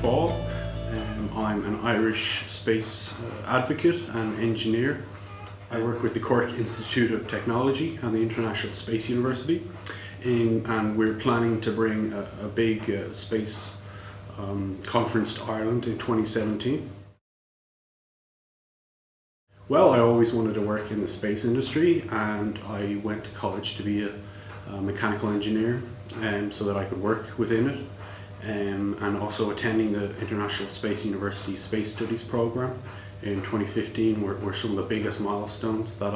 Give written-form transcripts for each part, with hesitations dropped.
Faull. I'm an Irish space advocate and engineer. I work with the Cork Institute of Technology and the International Space University, and we're planning to bring a big space conference to Ireland in 2017. Well, I always wanted to work in the space industry, and I went to college to be a mechanical engineer so that I could work within it, and also attending the International Space University Space Studies program in 2015 were some of the biggest milestones that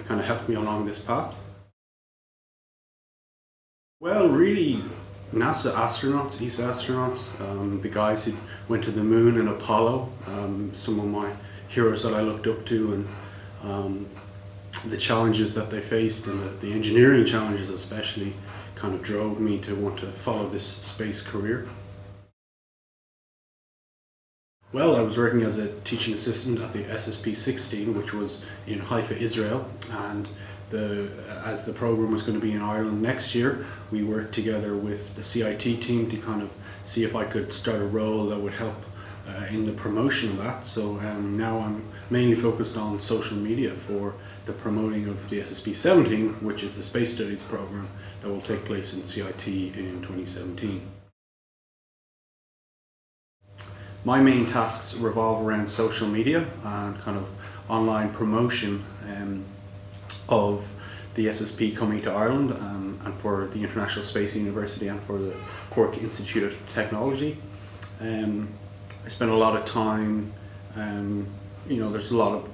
kind of helped me along this path. Well, really, NASA astronauts, ESA astronauts, the guys who went to the moon and Apollo, some of my heroes that I looked up to, and the challenges that they faced and the engineering challenges especially kind of drove me to want to follow this space career. Well, I was working as a teaching assistant at the SSP-16, which was in Haifa, Israel, and as the program was going to be in Ireland next year, we worked together with the CIT team to kind of see if I could start a role that would help in the promotion of that. So now I'm mainly focused on social media for the promoting of the SSP-17, which is the Space Studies program that will take place in CIT in 2017. My main tasks revolve around social media and kind of online promotion of the SSP coming to Ireland, and for the International Space University and for the Cork Institute of Technology. I spend a lot of time, there's a lot of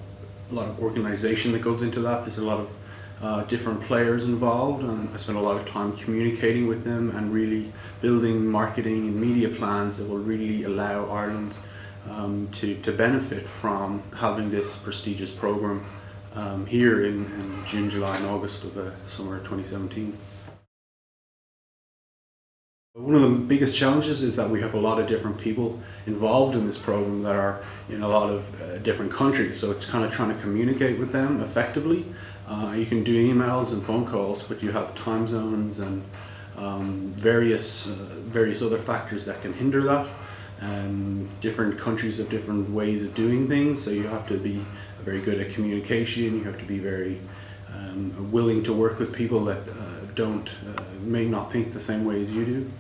organisation that goes into that. There's a lot of different players involved, and I spend a lot of time communicating with them and really building marketing and media plans that will really allow Ireland to benefit from having this prestigious program here in June, July and August of summer 2017. One of the biggest challenges is that we have a lot of different people involved in this program that are in a lot of different countries, so it's kind of trying to communicate with them effectively. You can do emails and phone calls, but you have time zones and various other factors that can hinder that. Different countries have different ways of doing things, so you have to be very good at communication. You have to be very willing to work with people that may not think the same way as you do.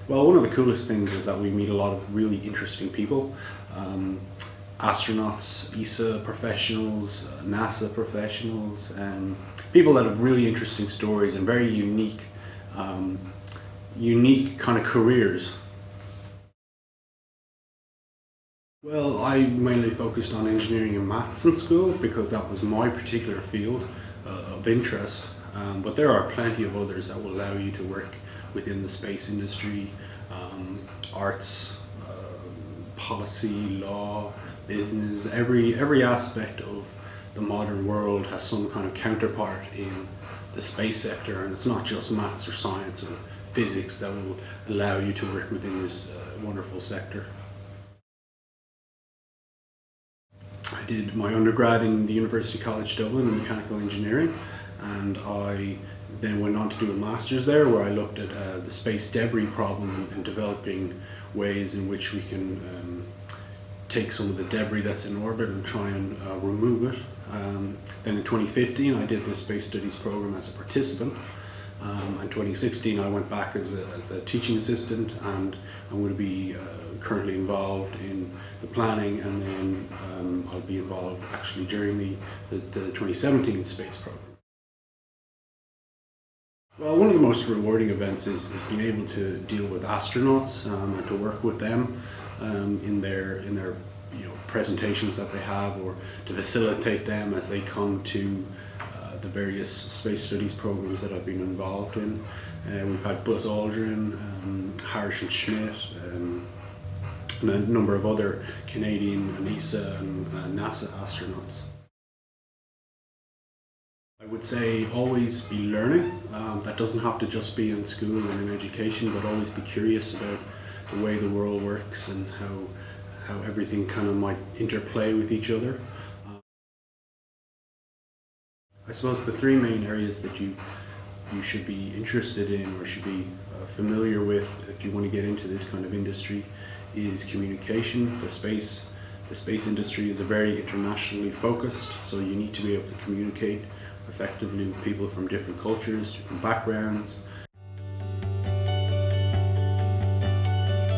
Well, one of the coolest things is that we meet a lot of really interesting people. Astronauts, ESA professionals, NASA professionals, and people that have really interesting stories and very unique kind of careers. Well, I mainly focused on engineering and maths in school because that was my particular field of interest, but there are plenty of others that will allow you to work within the space industry, arts, policy, law, business. Every aspect of the modern world has some kind of counterpart in the space sector, and it's not just maths or science or physics that will allow you to work within this wonderful sector. I did my undergrad in the University College Dublin in mechanical engineering, and I then went on to do a master's there where I looked at the space debris problem and developing ways in which we can take some of the debris that's in orbit and try and remove it. Then in 2015 I did the Space Studies program as a participant. In 2016 I went back as a teaching assistant, and I'm going to be currently involved in the planning, and then I'll be involved actually during the 2017 space program. Well, one of the most rewarding events is being able to deal with astronauts and to work with them in their presentations that they have, or to facilitate them as they come to the various space studies programs that I've been involved in. We've had Buzz Aldrin, Harrison Schmitt, and a number of other Canadian and ESA and NASA astronauts. I would say always be learning. That doesn't have to just be in school and in education, but always be curious about the way the world works and how everything kind of might interplay with each other. I suppose the three main areas that you you should be interested in or should be familiar with if you want to get into this kind of industry is communication. The space industry is a very internationally focused, so you need to be able to communicate effectively with people from different cultures, different backgrounds,